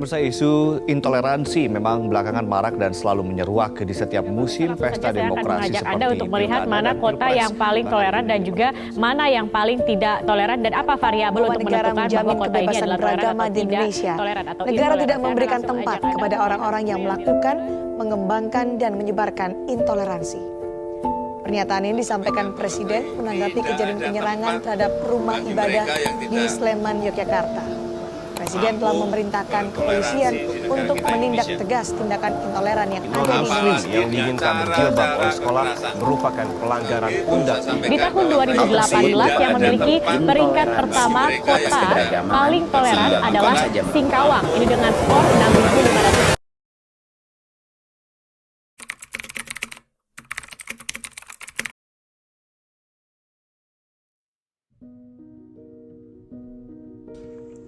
Pemirsa, isu intoleransi memang belakangan marak dan selalu menyeruak di setiap musim pesta demokrasi mengajak seperti Anda untuk melihat Pilkada mana dan kota Pilpres. yang paling toleran dan juga mana yang paling tidak toleran dan apa variabel untuk negara menentukan bahwa menjamin kota ini kebebasan adalah toleran beragama atau di tidak Indonesia. toleran atau Negara intoleran. tidak Saya memberikan langsung tempat ajak Anda kepada untuk orang-orang yang melakukan, mengembangkan dan menyebarkan intoleransi. Pernyataan ini disampaikan Presiden menanggapi kejadian penyerangan terhadap rumah ibadah di Sleman, Yogyakarta. Presiden telah memerintahkan kepolisian untuk menindak tegas tindakan intoleran yang ada di Indonesia. Yang diinginkan berjilbab oleh sekolah merupakan pelanggaran undang-undang. Di tahun 2018 yang memiliki peringkat pertama kota paling toleran adalah Singkawang. Ini dengan skor 6.500.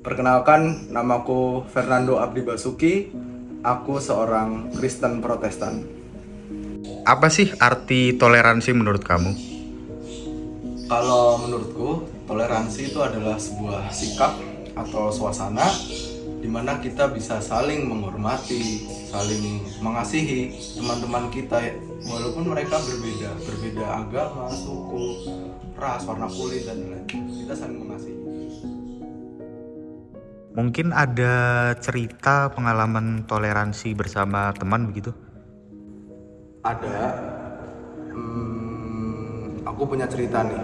Perkenalkan, namaku Fernando Abdi Basuki. Aku seorang Kristen Protestan. Apa sih arti toleransi menurut kamu? Kalau menurutku, toleransi itu adalah sebuah sikap atau suasana di mana kita bisa saling menghormati, saling mengasihi teman-teman kita walaupun mereka berbeda agama, suku, ras, warna kulit dan lain-lain. Kita saling mengasihi. Mungkin ada cerita pengalaman toleransi bersama teman begitu? Ada. Aku punya cerita nih.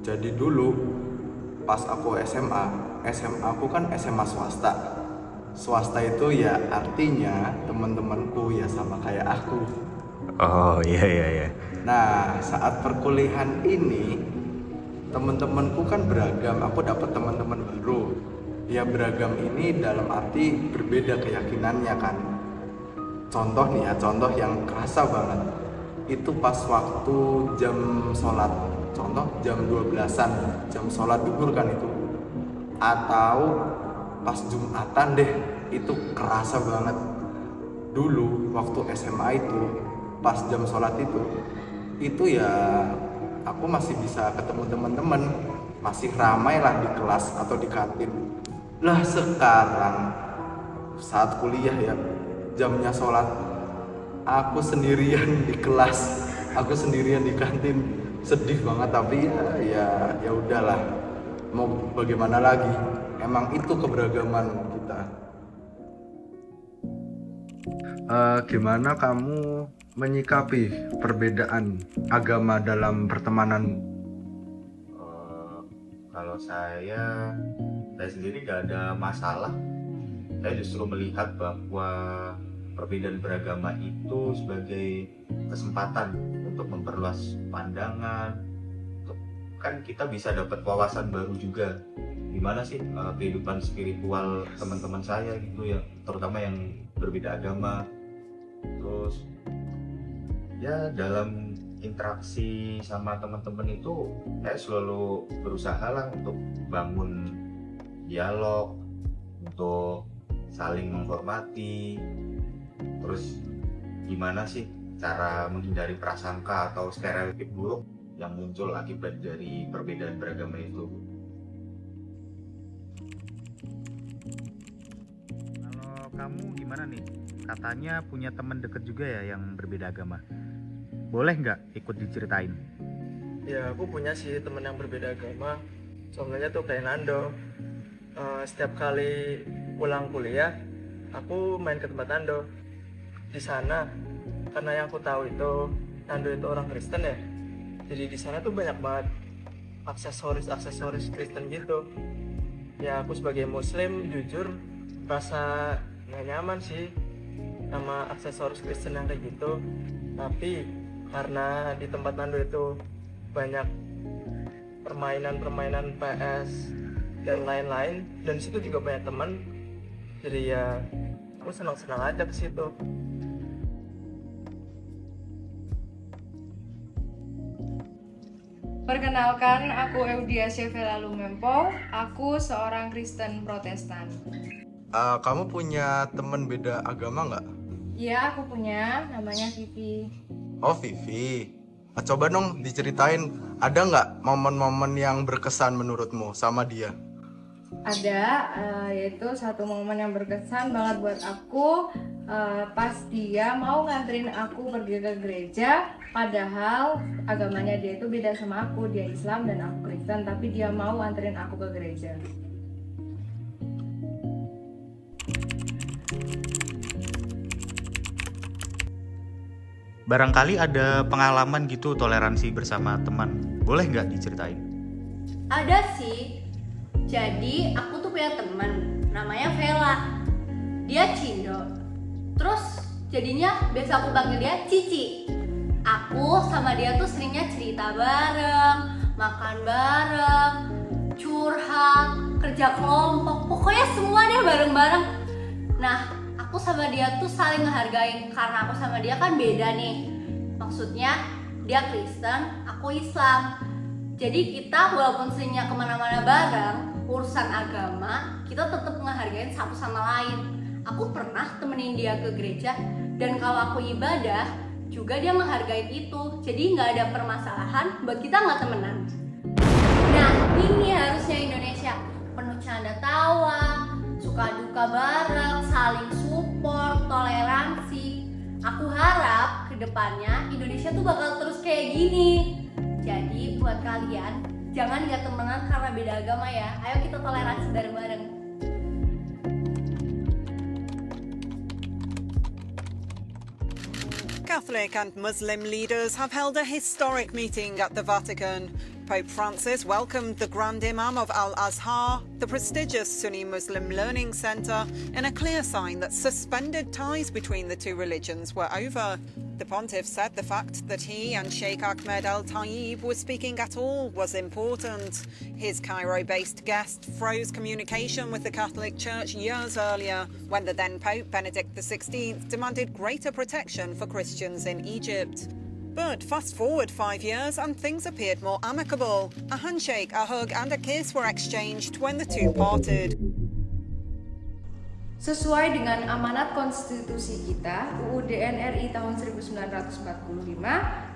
Jadi dulu pas aku SMA aku kan SMA swasta. Swasta itu ya artinya teman-temanku ya sama kayak aku. Oh iya. Nah, saat perkuliahan ini teman-temanku kan beragam. Aku dapat teman-teman baru. Ya beragam ini dalam arti berbeda keyakinannya kan. Contoh yang kerasa banget. Itu pas waktu jam sholat. Contoh jam 12-an, jam sholat duhur kan itu. Atau pas Jumatan deh, itu kerasa banget. Dulu waktu SMA itu, pas jam sholat itu ya aku masih bisa ketemu teman-teman. Masih ramai lah di kelas atau di kantin. Lah sekarang saat kuliah ya jamnya sholat aku sendirian di kelas, aku sendirian di kantin, sedih banget tapi ya udahlah, mau bagaimana lagi, emang itu keberagaman kita. Gimana kamu menyikapi perbedaan agama dalam pertemanan? Kalau saya sendiri gak ada masalah. Saya justru melihat bahwa perbedaan beragama itu sebagai kesempatan untuk memperluas pandangan. Kan kita bisa dapat wawasan baru juga. Gimana sih kehidupan spiritual teman-teman saya gitu ya, terutama yang berbeda agama. Terus ya dalam interaksi sama teman-teman itu saya selalu berusaha lah untuk bangun dialog, untuk saling menghormati. Terus gimana sih cara menghindari prasangka atau stereotip buruk yang muncul akibat dari perbedaan beragama itu. Kalau kamu gimana nih? Katanya punya teman dekat juga ya yang berbeda agama. Boleh nggak ikut diceritain? Ya aku punya sih teman yang berbeda agama. Contohnya tuh kayak Nando. Setiap kali pulang kuliah, aku main ke tempat Nando. Di sana, karena yang aku tahu itu Nando itu orang Kristen ya. Jadi di sana tuh banyak banget aksesoris Kristen gitu. Ya aku sebagai Muslim jujur rasa nggak nyaman sih sama aksesoris Kristen yang kayak gitu. Tapi karena di tempat Nando itu banyak permainan PS dan lain-lain, dan situ juga banyak teman, jadi ya aku senang-senang aja ke situ. Perkenalkan, aku Eudia Sevela Lumempo. Aku seorang Kristen Protestan. Kamu punya teman beda agama nggak? Iya, aku punya. Namanya Vivi. Oh Vivi. Coba dong diceritain, ada nggak momen-momen yang berkesan menurutmu sama dia? Ada, yaitu satu momen yang berkesan banget buat aku, pas dia mau nganterin aku pergi ke gereja, padahal agamanya dia itu beda sama aku, dia Islam dan aku Kristen, tapi dia mau nganterin aku ke gereja. Barangkali ada pengalaman gitu toleransi bersama teman, boleh nggak diceritain? Ada sih. Jadi aku tuh punya teman namanya Vela. Dia Cindo. Terus jadinya biasa aku panggil dia Cici. Aku sama dia tuh seringnya cerita bareng, makan bareng, curhat, kerja kelompok, pokoknya semua deh bareng-bareng. Nah, aku sama dia tuh saling ngehargain karena aku sama dia kan beda nih. Maksudnya dia Kristen, aku Islam. Jadi kita walaupun seringnya kemana-mana bareng, urusan agama, kita tetap ngehargain satu sama lain. Aku pernah temenin dia ke gereja, dan kalau aku ibadah, juga dia menghargai itu. Jadi nggak ada permasalahan buat kita nggak temenan. Nah, ini harusnya Indonesia. Penuh canda tawa, suka duka bareng, saling support, toleransi. Aku harap kedepannya Indonesia tuh bakal terus kayak gini. Jadi buat kalian, jangan gak temenan karena beda agama ya. Ayo kita toleransi bareng-bareng. Catholic and Muslim leaders have held a historic meeting at the Vatican. Pope Francis welcomed the Grand Imam of Al-Azhar, the prestigious Sunni Muslim Learning Centre, in a clear sign that suspended ties between the two religions were over. The pontiff said the fact that he and Sheikh Ahmed Al-Tayyib were speaking at all was important. His Cairo-based guest froze communication with the Catholic Church years earlier, when the then Pope Benedict XVI demanded greater protection for Christians in Egypt. But fast forward 5 years and things appeared more amicable. A handshake, a hug and a kiss were exchanged when the two parted. Sesuai dengan amanat konstitusi kita, UUD NRI tahun 1945,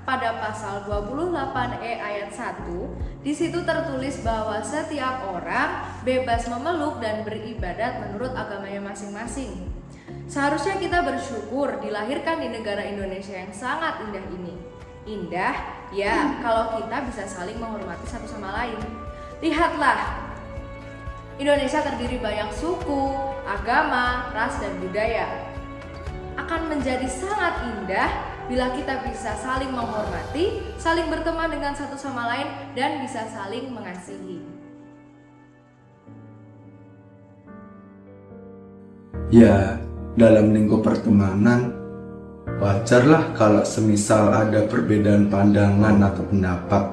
pada pasal 28E ayat 1, di situ tertulis bahwa setiap orang bebas memeluk dan beribadat menurut agamanya masing-masing. Seharusnya kita bersyukur dilahirkan di negara Indonesia yang sangat indah ini. Indah, ya, kalau kita bisa saling menghormati satu sama lain. Lihatlah, Indonesia terdiri banyak suku, agama, ras, dan budaya. Akan menjadi sangat indah bila kita bisa saling menghormati, saling berteman dengan satu sama lain, dan bisa saling mengasihi. Ya, dalam lingkup pertemanan, wajarlah kalau semisal ada perbedaan pandangan atau pendapat.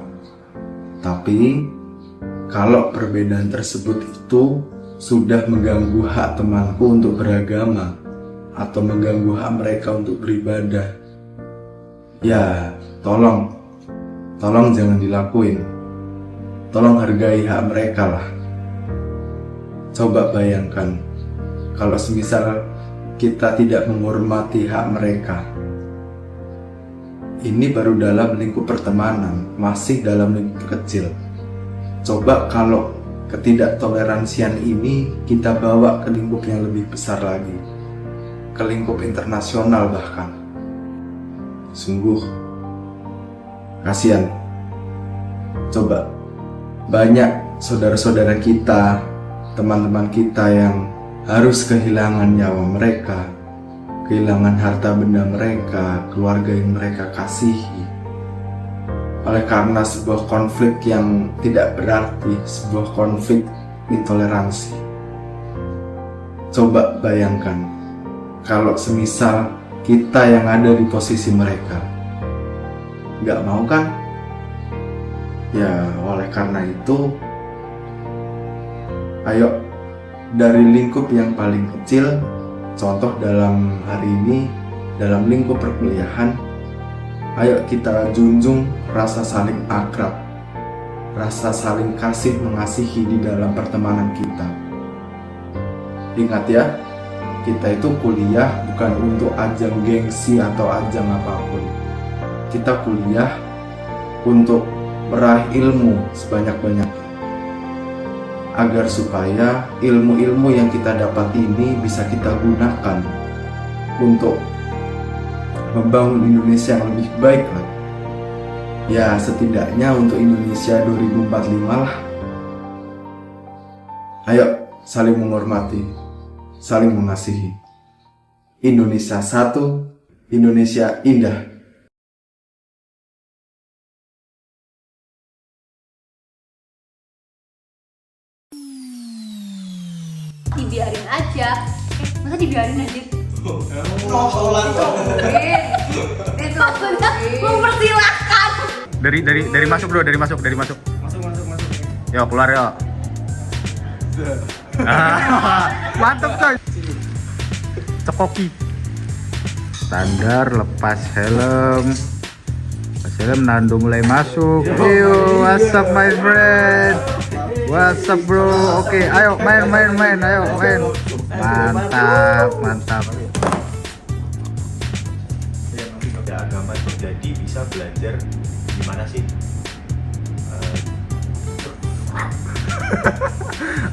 Tapi, kalau perbedaan tersebut itu sudah mengganggu hak temanku untuk beragama atau mengganggu hak mereka untuk beribadah, ya tolong jangan dilakuin. Tolong hargai hak mereka lah. Coba bayangkan kalau semisal kita tidak menghormati hak mereka. Ini baru dalam lingkup pertemanan, masih dalam lingkup kecil. Coba kalau ketidaktoleransian ini kita bawa ke lingkup yang lebih besar lagi, ke lingkup internasional bahkan. Sungguh kasihan. Coba, banyak saudara-saudara kita, teman-teman kita yang harus kehilangan nyawa mereka, kehilangan harta benda mereka, keluarga yang mereka kasihi, oleh karena sebuah konflik yang tidak berarti, sebuah konflik intoleransi. Coba bayangkan, kalau semisal kita yang ada di posisi mereka, nggak mau kan? Ya, oleh karena itu, ayo dari lingkup yang paling kecil, contoh dalam hari ini, dalam lingkup perkuliahan, ayo kita junjung rasa saling akrab, rasa saling kasih mengasihi di dalam pertemanan kita. Ingat ya, kita itu kuliah bukan untuk ajang gengsi atau ajang apapun. Kita kuliah untuk meraih ilmu sebanyak-banyaknya. agar supaya ilmu-ilmu yang kita dapat ini bisa kita gunakan untuk membangun Indonesia yang lebih baik lah. Ya setidaknya untuk Indonesia 2045 lah. Ayo saling menghormati, saling mengasihi. Indonesia satu, Indonesia indah. Dibiarin aja. Masa dibiarin aja? Itu maksudnya mempersilahkan. Dari masuk bro, dari masuk. Masuk. Yo keluar yo. Mantap coy. Cekoki. Standar, lepas helm. Lepas helm, Nando mulai masuk. Yo, what's up my friend? What's up bro? Oke, ayo main, ayo main. Mantap. Ada agama terjadi bisa belajar gimana sih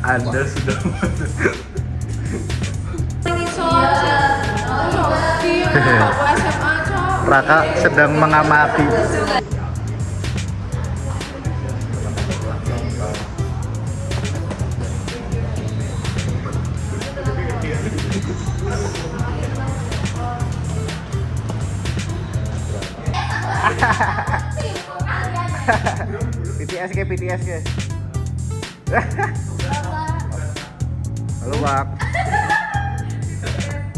Anda sudah Raka sedang mengamati. PTS ke. Halo Pak.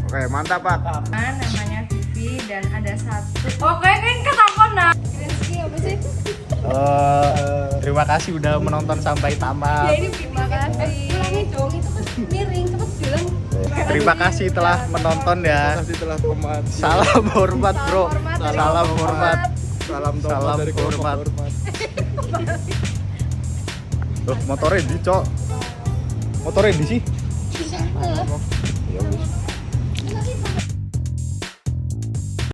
Oke mantap Pak. Namanya Vivi dan ada satu. Oke kan ketakon nah. Apa sih? Terima kasih udah menonton sampai tamat. Ya ini terima kasih. Ulangi dong itu kan miring cepet bilang. Terima kasih telah menonton ya. Salam hormat bro. Salam hormat. Salam hormat. Loh, motornya di cok. Motornya di sih. Ya wis.